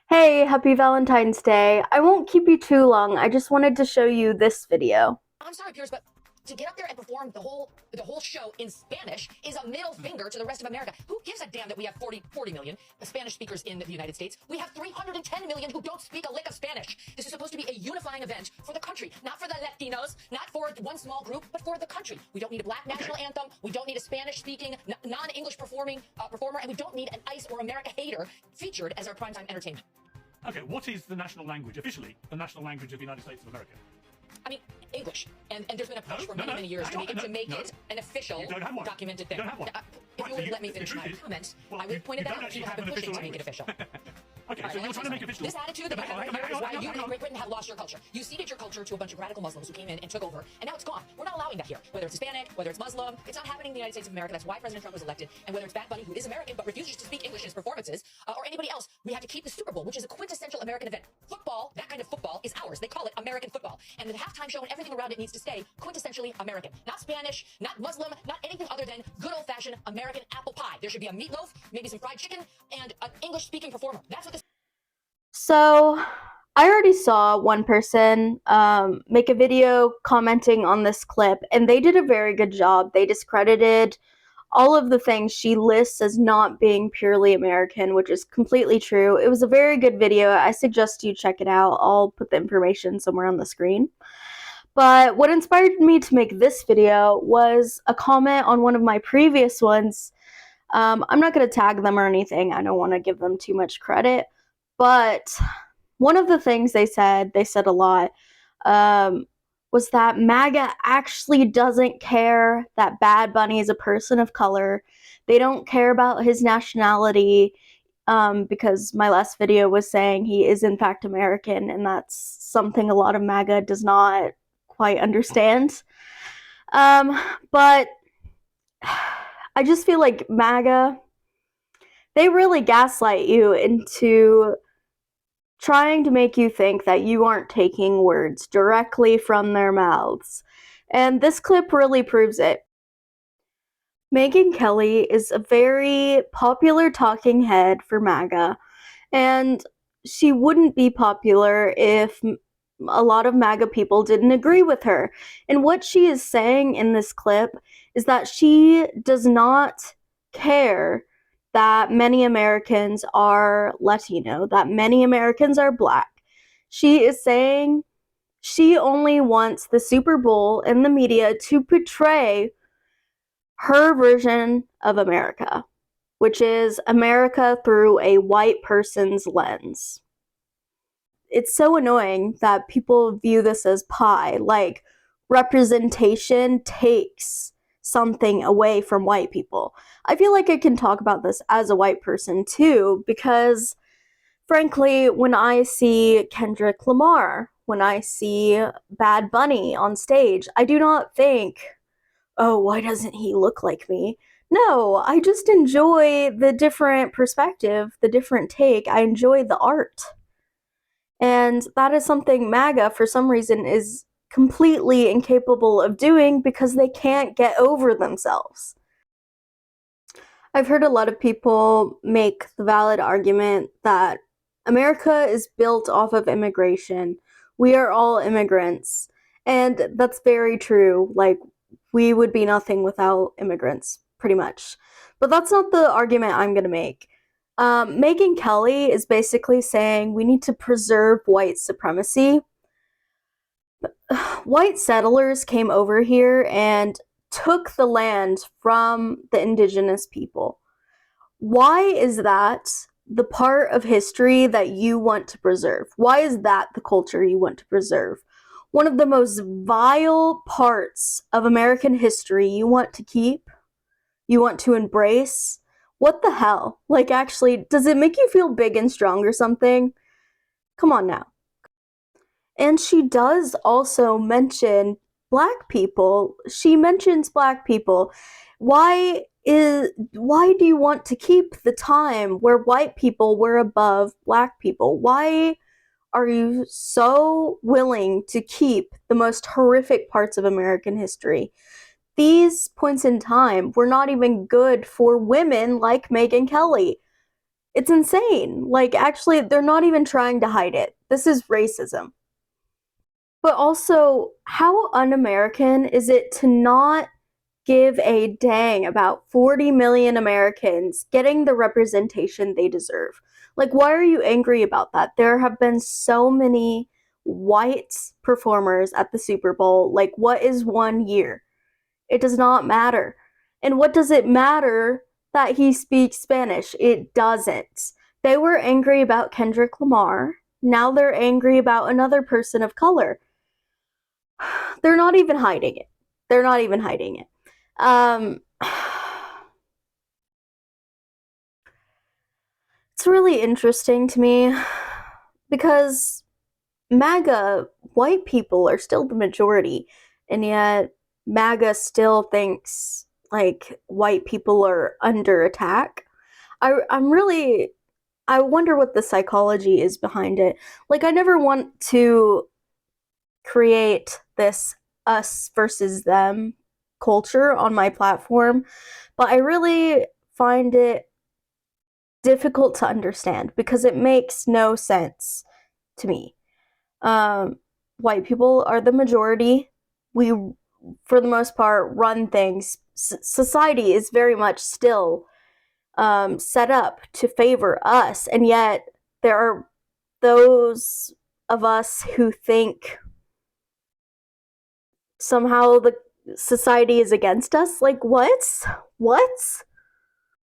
Hey, happy Valentine's Day. I won't keep you too long. I just wanted to show you this video. I'm sorry, Pierce, but to get up there and perform the whole show in Spanish is a middle finger to the rest of America. Who gives a damn that we have 40 million Spanish speakers in the United States? We have 310 million who don't speak a lick of Spanish. This is supposed to be a unifying event for the country, not for the Latinos, not for one small group, but for the country. We don't need a black national anthem. We don't need a Spanish-speaking, non-English performer, and we don't need an ICE or America hater featured as our primetime entertainment. Okay, what is the national language, officially, the national language of the United States of America? I mean, English. And there's been a push for many years to make it an official, documented thing. You don't have one. If you would let me finish my comment, I would point it out that you have been pushing to make it official. Okay, so you're trying to make official. This attitude that you have right here is why you in Great Britain have lost your culture. You ceded your culture to a bunch of radical Muslims who came in and took over, and now it's gone. We're not allowing that here. Whether it's Hispanic, whether it's Muslim, it's not happening in the United States of America. That's why President Trump was elected. And whether it's Bad Bunny, who is American but refuses to speak English in his performances, or anybody else, we have to keep the Super Bowl, which is a quintessential American event. Football, that kind of football, is ours. They call it American football. And the halftime show and everything around it needs to stay quintessentially American. Not Spanish, not Muslim, not anything other than good old-fashioned American apple pie. There should be a meatloaf, maybe some fried chicken, and an English-speaking performer. That's what this... So, I already saw one person make a video commenting on this clip, and they did a very good job. They discredited all of the things she lists as not being purely American, which is completely true. It was a very good video. I suggest you check it out. I'll put the information somewhere on the screen. But what inspired me to make this video was a comment on one of my previous ones. I'm not going to tag them or anything. I don't want to give them too much credit. But one of the things they said a lot, was that MAGA actually doesn't care that Bad Bunny is a person of color. They don't care about his nationality, because my last video was saying he is in fact American, and that's something a lot of MAGA does not quite understand. But I just feel like MAGA, they really gaslight you into trying to make you think that you aren't taking words directly from their mouths. And this clip really proves it. Megyn Kelly is a very popular talking head for MAGA, and she wouldn't be popular if a lot of MAGA people didn't agree with her. And what she is saying in this clip is that she does not care that many Americans are Latino, that many Americans are Black. She is saying she only wants the Super Bowl and the media to portray her version of America, which is America through a white person's lens. It's so annoying that people view this as pie, like representation takes something away from white people. I feel like I can talk about this as a white person too, because frankly, when I see Kendrick Lamar, when I see Bad Bunny on stage, I do not think, oh, why doesn't he look like me? No, I just enjoy the different perspective, the different take. I enjoy the art. And that is something MAGA, for some reason, is completely incapable of doing because they can't get over themselves. I've heard a lot of people make the valid argument that America is built off of immigration. We are all immigrants. And that's very true. Like, we would be nothing without immigrants, pretty much. But that's not the argument I'm going to make. Megyn Kelly is basically saying we need to preserve white supremacy. White settlers came over here and took the land from the indigenous people. Why is that the part of history that you want to preserve? Why is that the culture you want to preserve? One of the most vile parts of American history you want to keep? You want to embrace? What the hell? Like, actually, does it make you feel big and strong or something? Come on now. And she does also mention Black people. She mentions Black people. Why do you want to keep the time where white people were above Black people? Why are you so willing to keep the most horrific parts of American history? These points in time were not even good for women like Megyn Kelly. It's insane. Like, actually, they're not even trying to hide it. This is racism. But also, how un American is it to not give a dang about 40 million Americans getting the representation they deserve? Like, why are you angry about that? There have been so many white performers at the Super Bowl. Like, what is 1 year? It does not matter. And what does it matter that he speaks Spanish? It doesn't. They were angry about Kendrick Lamar. Now they're angry about another person of color. They're not even hiding it. They're not even hiding it. Um, it's really interesting to me because MAGA, white people are still the majority, and yet MAGA still thinks like white people are under attack. I'm really, I wonder what the psychology is behind it. Like, I never want to create this us versus them culture on my platform, but I really find it difficult to understand because it makes no sense to me. Um, White people are the majority. We, for the most part, run things. Society is very much still set up to favor us, and yet there are those of us who think somehow the society is against us. Like, what? What?